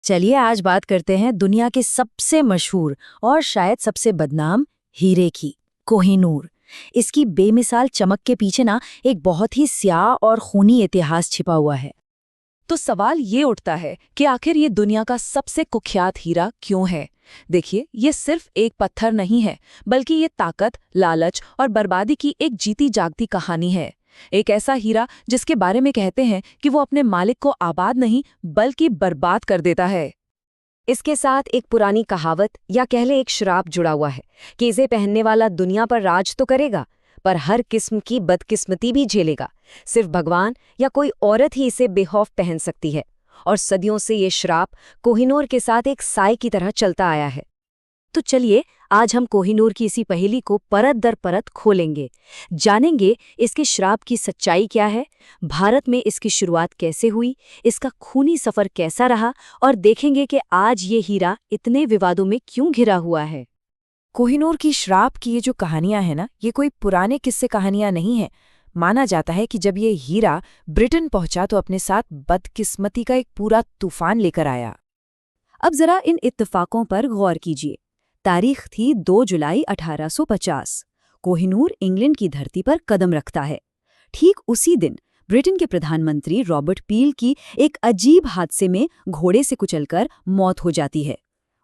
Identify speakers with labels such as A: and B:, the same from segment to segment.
A: चलिए आज बात करते हैं दुनिया के सबसे मशहूर और शायद सबसे बदनाम हीरे की, कोहिनूर। इसकी बेमिसाल चमक के पीछे ना एक बहुत ही स्याह और खूनी इतिहास छिपा हुआ है।
B: तो सवाल ये उठता है कि आखिर ये दुनिया का सबसे कुख्यात हीरा क्यों है। देखिए, ये सिर्फ एक पत्थर नहीं है, बल्कि ये ताकत, लालच और बर्बादी की एक जीती जागती कहानी है। एक ऐसा हीरा जिसके बारे में कहते हैं कि वो अपने मालिक को आबाद नहीं बल्कि बर्बाद कर देता है।
C: इसके साथ एक पुरानी कहावत या कह ले एक श्राप जुड़ा हुआ है कि इसे पहनने वाला दुनिया पर राज तो करेगा, पर हर किस्म की बदकिस्मती भी झेलेगा। सिर्फ भगवान या कोई औरत ही इसे बेखौफ पहन सकती है। और सदियों से ये श्राप कोहिनूर के साथ एक साए की तरह चलता आया है। तो चलिए आज हम कोहिनूर की इसी पहेली को परत दर परत खोलेंगे, जानेंगे इसके श्राप की सच्चाई क्या है, भारत में इसकी शुरुआत कैसे हुई, इसका खूनी सफर कैसा रहा और देखेंगे कि आज ये हीरा इतने विवादों में क्यों घिरा हुआ है।
A: कोहिनूर की श्राप की ये जो कहानियां हैं ना, ये कोई पुराने किस्से कहानियां नहीं हैं। माना जाता है कि जब ये हीरा ब्रिटेन पहुंचा तो अपने साथ बदकिस्मती का एक पूरा तूफान लेकर आया। अब जरा इन इत्तेफाकों पर गौर कीजिए। तारीख थी 2 जुलाई 1850। कोहिनूर इंग्लैंड की धरती पर कदम रखता है। ठीक उसी दिन ब्रिटेन के प्रधानमंत्री रॉबर्ट पील की एक अजीब हादसे में घोड़े से कुचलकर मौत हो जाती है।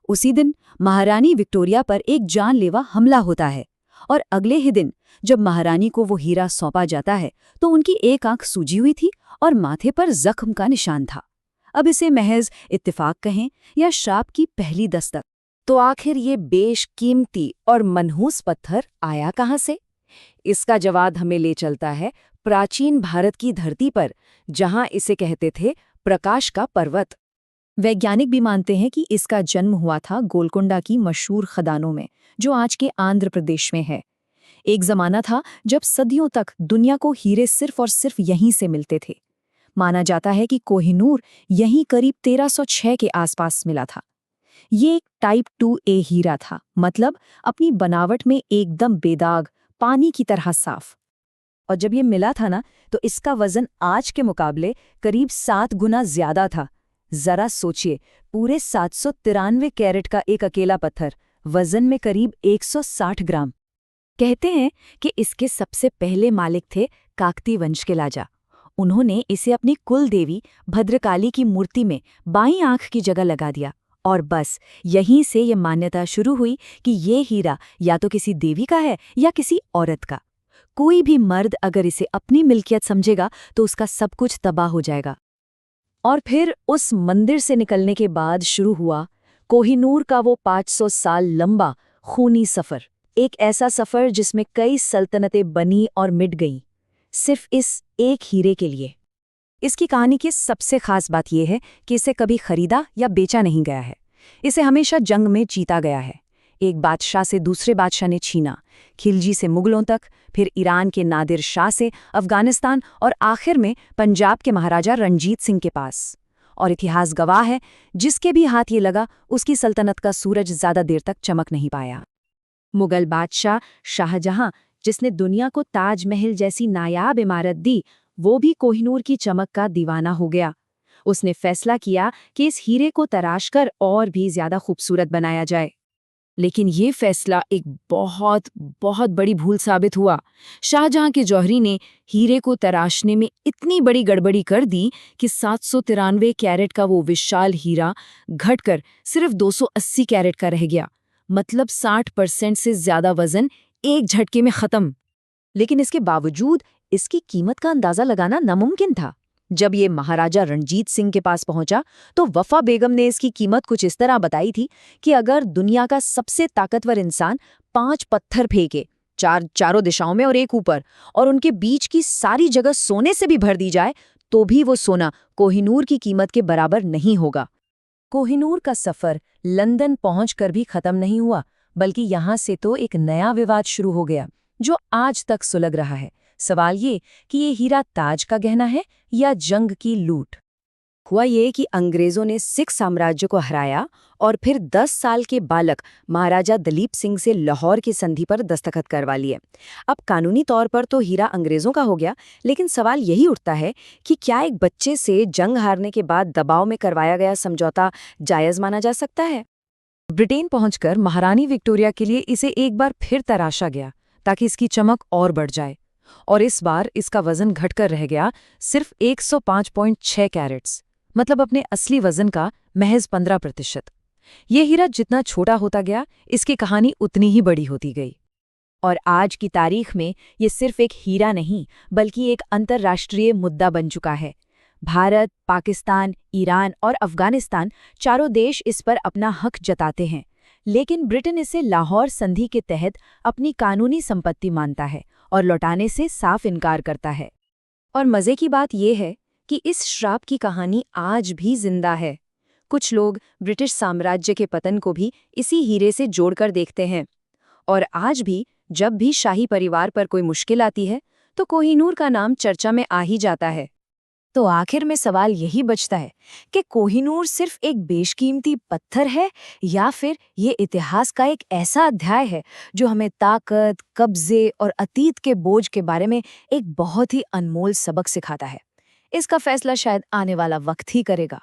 A: उसी दिन महारानी विक्टोरिया पर एक जानलेवा हमला होता है और अगले ही दिन जब महारानी को वो हीरा सौंपा जाता है तो उनकी एक आंख सूजी हुई थी और माथे पर जख्म का निशान था। अब इसे महज इत्तेफाक कहें या श्राप की पहली दस्तक।
B: तो आखिर ये बेशकीमती और मनहूस पत्थर आया कहाँ से? इसका जवाब हमें ले चलता है प्राचीन भारत की धरती पर, जहां इसे कहते थे प्रकाश का पर्वत।
A: वैज्ञानिक भी मानते हैं कि इसका जन्म हुआ था गोलकुंडा की मशहूर खदानों में, जो आज के आंध्र प्रदेश में है। एक जमाना था जब सदियों तक दुनिया को हीरे सिर्फ और सिर्फ यहीं से मिलते थे। माना जाता है कि कोहिनूर यहीं करीब 1306 के आसपास मिला था। ये एक टाइप 2A हीरा था, मतलब अपनी बनावट में एकदम बेदाग, पानी की तरह साफ। और जब ये मिला था ना, तो इसका वजन आज के मुकाबले करीब 7 गुना ज्यादा था। जरा सोचिए, पूरे 793 कैरेट का एक अकेला पत्थर, वजन में करीब 160 ग्राम। कहते हैं कि इसके सबसे पहले मालिक थे काकती वंश के राजा। उन्होंने इसे अपनी कुल देवी भद्रकाली की मूर्ति में बाईं आंख की जगह लगा दिया और बस यहीं से ये मान्यता शुरू हुई कि ये हीरा या तो किसी देवी का है या किसी औरत का। कोई भी मर्द अगर इसे अपनी मिल्कियत समझेगा तो उसका सब कुछ तबाह हो जाएगा। और फिर उस मंदिर से निकलने के बाद शुरू हुआ कोहिनूर का वो 500 साल लंबा खूनी सफर। एक ऐसा सफर जिसमें कई सल्तनतें बनी और मिट गईं, सिर्फ इस एक हीरे के लिए। इसकी कहानी की सबसे खास बात यह है कि इसे कभी खरीदा या बेचा नहीं गया है। इसे हमेशा जंग में जीता गया है। एक बादशाह से दूसरे बादशाह ने छीना, खिलजी से मुगलों तक, फिर ईरान के नादिर शाह से अफगानिस्तान और आखिर में पंजाब के महाराजा रणजीत सिंह के पास। और इतिहास गवाह है, जिसके भी हाथ ये लगा उसकी सल्तनत का सूरज ज्यादा देर तक चमक नहीं पाया। मुगल बादशाह शाहजहां, जिसने दुनिया को ताजमहल जैसी नायाब इमारत दी, वो भी कोहिनूर की चमक का दीवाना हो गया। उसने फैसला किया कि इस हीरे को तराश कर और भी ज्यादा खूबसूरत बनाया जाए। लेकिन ये फैसला एक बहुत बहुत बड़ी भूल साबित हुआ। शाहजहां के जौहरी ने हीरे को तराशने में इतनी बड़ी गड़बड़ी कर दी कि 793 कैरेट का वो विशाल हीरा घटकर सिर्फ 280 कैरेट का रह गया। मतलब 60% से ज्यादा वजन एक झटके में खत्म। लेकिन इसके बावजूद इसकी कीमत का अंदाजा लगाना नामुमकिन था। जब ये महाराजा रणजीत सिंह के पास पहुंचा तो वफा बेगम ने इसकी कीमत कुछ इस तरह बताई थी कि अगर दुनिया का सबसे ताकतवर इंसान 5 पत्थर फेंके, चारों दिशाओं में और एक ऊपर, और उनके बीच की सारी जगह सोने से भी भर दी जाए, तो भी वो सोना कोहिनूर की कीमत के बराबर नहीं होगा। कोहिनूर का सफर लंदन पहुंचकर भी खत्म नहीं हुआ, बल्कि यहां से तो एक नया विवाद शुरू हो गया, जो आज तक सुलग रहा है। सवाल ये कि ये हीरा ताज का गहना है या जंग की लूट।
C: हुआ ये कि अंग्रेजों ने सिख साम्राज्य को हराया और फिर 10 साल के बालक महाराजा दलीप सिंह से लाहौर की संधि पर दस्तखत करवा लिए। अब कानूनी तौर पर तो हीरा अंग्रेजों का हो गया, लेकिन सवाल यही उठता है कि क्या एक बच्चे से जंग हारने के बाद दबाव में करवाया गया समझौता जायज माना जा सकता है?
B: ब्रिटेन पहुंचकर महारानी विक्टोरिया के लिए इसे एक बार फिर तराशा गया ताकि इसकी चमक और बढ़ जाए, और इस बार इसका वजन घटकर रह गया सिर्फ 105.6 कैरेट्स, मतलब अपने असली वजन का महज 15%। ये हीरा जितना छोटा होता गया, इसकी कहानी उतनी ही बड़ी होती गई।
C: और आज की तारीख में ये सिर्फ एक हीरा नहीं, बल्कि एक अंतर्राष्ट्रीय मुद्दा बन चुका है। भारत, पाकिस्तान, ईरान और अफगानिस्तान चारों देश इस पर अपना हक जताते हैं, लेकिन ब्रिटेन इसे लाहौर संधि के तहत अपनी कानूनी संपत्ति मानता है और लौटाने से साफ इनकार करता है। और मजे की बात यह है कि इस श्राप की कहानी आज भी जिंदा है। कुछ लोग ब्रिटिश साम्राज्य के पतन को भी इसी हीरे से जोड़कर देखते हैं, और आज भी जब भी शाही परिवार पर कोई मुश्किल आती है तो कोहिनूर का नाम चर्चा में आ ही जाता है। तो आखिर में सवाल यही बचता है कि कोहिनूर सिर्फ एक बेशकीमती पत्थर है, या फिर ये इतिहास का एक ऐसा अध्याय है जो हमें ताकत, कब्जे और अतीत के बोझ के बारे में एक बहुत ही अनमोल सबक सिखाता है। इसका फैसला शायद आने वाला वक्त ही करेगा।